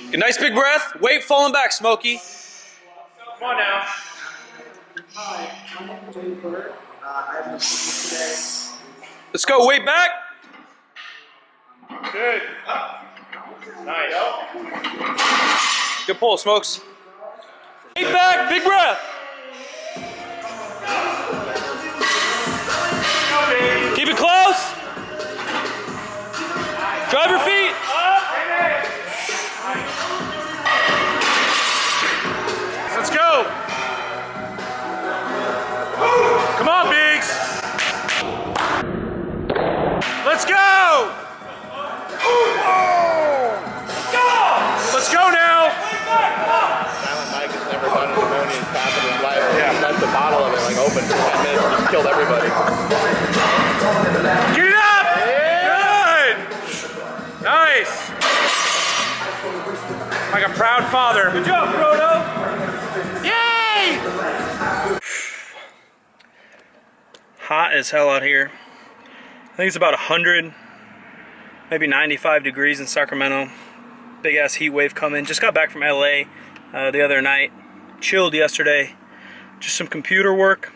Good, nice big breath. Weight falling back, Smokey. Come on now. Hi, my name is Wade Bird. I have an appointment today. Let's go, weight back. Good. Nice. Good pull, Smokes. Weight back, big breath. Keep it close. Drive your feet. Let's go. Come on, Biggs. Let's go. Let's go now. Silent Mike has never done an ammonia tap in his life. Yeah. He left the bottle of it like open for 10 minutes and just killed everybody. Get it up. Good. Nice. Like a proud father. Good job, Frodo. Yay! Hot as hell out here. I think it's about 100, maybe 95 degrees in Sacramento. Big ass heat wave coming. Just got back from LA the other night. Chilled yesterday. Just some computer work.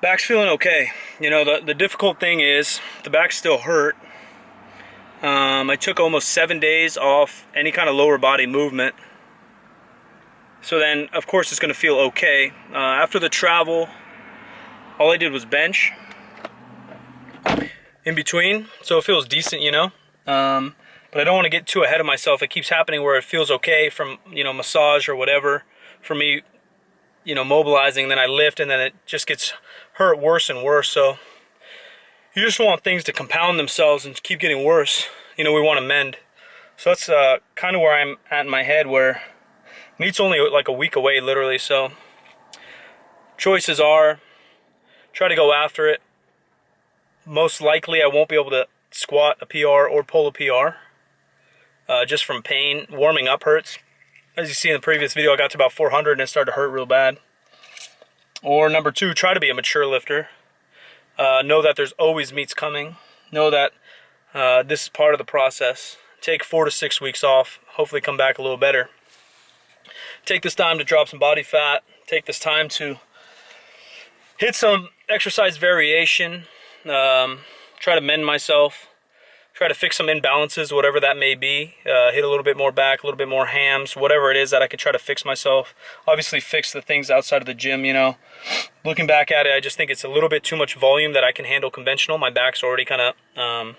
Back's feeling okay. You know, the difficult thing is the back's still hurt. I took almost 7 days off any kind of lower body movement. So then, of course, it's going to feel okay. After the travel, all I did was bench in between. So it feels decent, you know. But I don't want to get too ahead of myself. It keeps happening where it feels okay from, you know, massage or whatever. For me, you know, mobilizing, then I lift, and then it just gets hurt worse and worse. So you just want things to compound themselves and keep getting worse. You know, we want to mend. So that's kind of where I'm at in my head, where meet's only like a week away, literally. So choices are try to go after it. Most likely I won't be able to squat a PR or pull a PR just from pain. Warming up hurts. As you see in the previous video, I got to about 400 and it started to hurt real bad. Or number two, try to be a mature lifter. Know that there's always meets coming. Know that this is part of the process. Take 4 to 6 weeks off. Hopefully come back a little better. Take this time to drop some body fat. Take this time to hit some exercise variation. Try to mend myself. Try to fix some imbalances, whatever that may be. Hit a little bit more back, a little bit more hams, whatever it is that I could try to fix myself. Obviously fix the things outside of the gym, you know. Looking back at it, I just think it's a little bit too much volume that I can handle conventional. My back's already kind of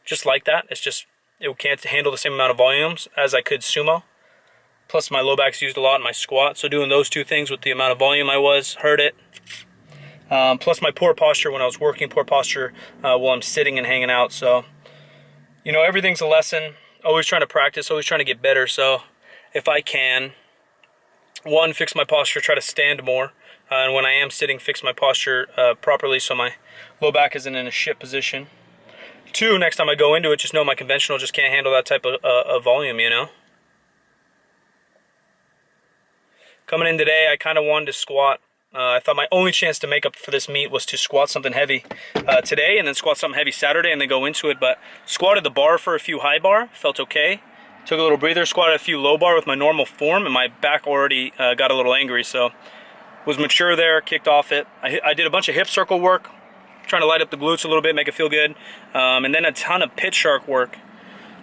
just like that. It's just, it can't handle the same amount of volumes as I could sumo. Plus my low back's used a lot in my squat. So doing those two things with the amount of volume I was, hurt it. Plus my poor posture when I was working, poor posture while I'm sitting and hanging out. So, you know, everything's a lesson. Always trying to practice, always trying to get better. So if I can, one, fix my posture, try to stand more. And when I am sitting, fix my posture properly so my low back isn't in a shit position. Two, next time I go into it, just know my conventional just can't handle that type of volume, you know. Coming in today, I kind of wanted to squat. I thought my only chance to make up for this meet was to squat something heavy today and then squat something heavy Saturday and then go into it. But squatted the bar for a few high bar, felt okay. Took a little breather, squatted a few low bar with my normal form, and my back already got a little angry. So was mature there, kicked off it. I did a bunch of hip circle work, trying to light up the glutes a little bit, make it feel good. And then a ton of pit shark work.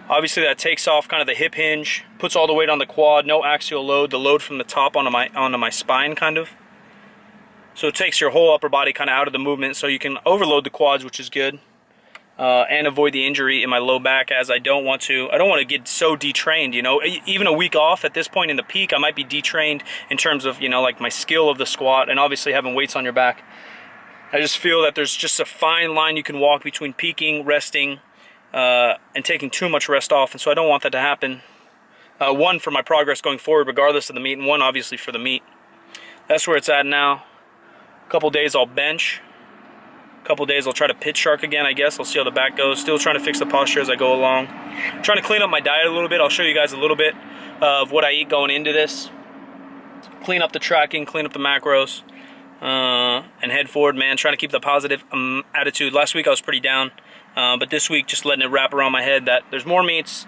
Obviously that takes off kind of the hip hinge, puts all the weight on the quad, no axial load, the load from the top onto my spine kind of. So it takes your whole upper body kind of out of the movement, so you can overload the quads, which is good, and avoid the injury in my low back, as I don't want to get so detrained, you know. Even a week off at this point in the peak, I might be detrained in terms of, you know, like my skill of the squat and obviously having weights on your back. I just feel that there's just a fine line you can walk between peaking, resting, and taking too much rest off, and so I don't want that to happen. One, for my progress going forward regardless of the meet, and one obviously for the meet. That's where it's at now. A couple days I'll bench. A couple days I'll try to pit shark again, I guess. I'll see how the back goes. Still trying to fix the posture as I go along. Trying to clean up my diet a little bit. I'll show you guys a little bit of what I eat going into this. Clean up the tracking, clean up the macros, and head forward, man. Trying to keep the positive attitude. Last week I was pretty down. But this week, just letting it wrap around my head that there's more meets.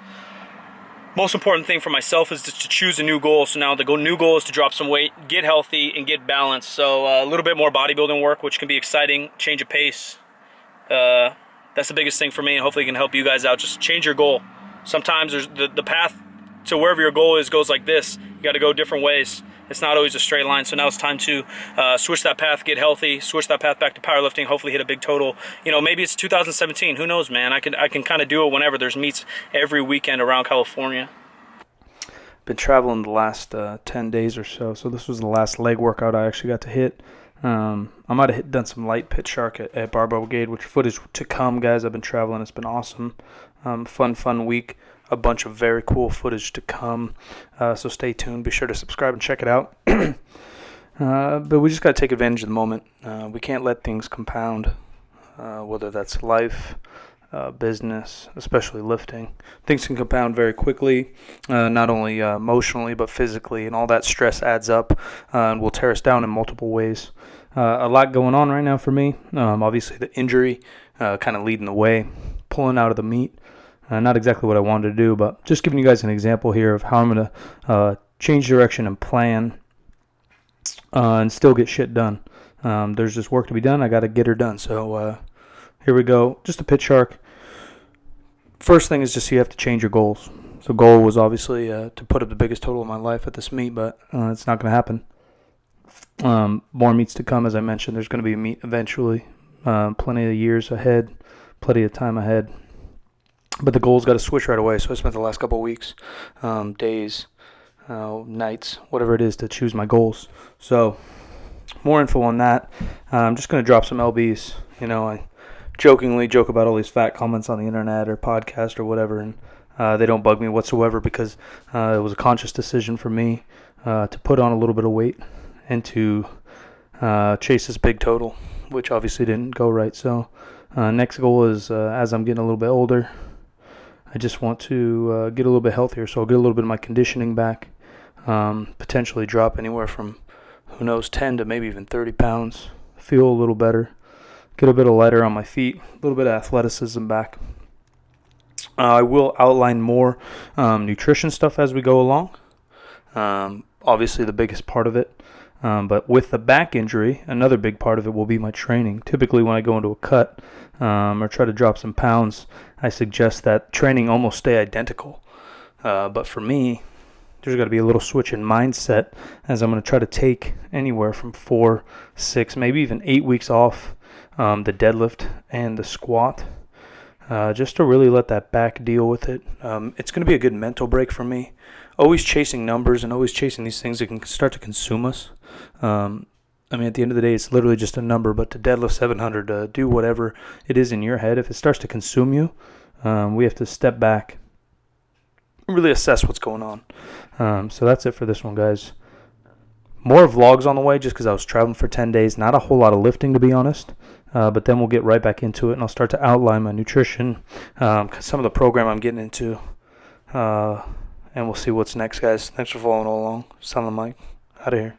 Most important thing for myself is just to choose a new goal. So now the new goal is to drop some weight, get healthy, and get balanced. So a little bit more bodybuilding work, which can be exciting, change of pace. That's the biggest thing for me, and hopefully it can help you guys out. Just change your goal. Sometimes there's the path to wherever your goal is goes like this. You got to go different ways. It's not always a straight line. So now it's time to switch that path, get healthy, switch that path back to powerlifting, hopefully hit a big total. You know, maybe it's 2017. Who knows, man? I can kind of do it whenever. There's meets every weekend around California. Been traveling the last 10 days or so. So this was the last leg workout I actually got to hit. I might have done some light pit shark at Barbell Brigade, which footage to come, guys. I've been traveling. It's been awesome. Fun week. A bunch of very cool footage to come. So stay tuned. Be sure to subscribe and check it out. But we just got to take advantage of the moment. We can't let things compound, whether that's life, business, especially lifting. Things can compound very quickly, not only emotionally but physically, and all that stress adds up and will tear us down in multiple ways. A lot going on right now for me. Obviously the injury kind of leading the way, pulling out of the meet. Not exactly what I wanted to do, but just giving you guys an example here of how I'm going to change direction and plan and still get shit done. There's just work to be done. I got to get her done. So here we go. Just a pit shark. First thing is just you have to change your goals. So goal was obviously to put up the biggest total of my life at this meet, but it's not going to happen. More meets to come, as I mentioned. There's going to be a meet eventually. Plenty of years ahead. Plenty of time ahead. But the goals got to switch right away, so I spent the last couple of weeks, days, nights, whatever it is, to choose my goals. So more info on that. I'm just going to drop some LBs. You know, I jokingly joke about all these fat comments on the internet or podcast or whatever, and they don't bug me whatsoever because it was a conscious decision for me to put on a little bit of weight and to chase this big total, which obviously didn't go right. So next goal is, as I'm getting a little bit older, I just want to get a little bit healthier, so I'll get a little bit of my conditioning back, potentially drop anywhere from, who knows, 10 to maybe even 30 pounds, feel a little better, get a bit of lighter on my feet, a little bit of athleticism back. I will outline more nutrition stuff as we go along, obviously the biggest part of it, but with the back injury, another big part of it will be my training. Typically when I go into a cut or try to drop some pounds, I suggest that training almost stay identical. But for me, there's got to be a little switch in mindset as I'm going to try to take anywhere from 4, 6, maybe even 8 weeks off the deadlift and the squat, just to really let that back deal with it. It's going to be a good mental break for me. Always chasing numbers and always chasing these things that can start to consume us. I mean, at the end of the day, it's literally just a number, but to deadlift 700, to do whatever it is in your head, if it starts to consume you, we have to step back and really assess what's going on. So that's it for this one, guys. More vlogs on the way just because I was traveling for 10 days. Not a whole lot of lifting, to be honest, but then we'll get right back into it, and I'll start to outline my nutrition, some of the program I'm getting into, and we'll see what's next, guys. Thanks for following all along. Silent Mike, out of here.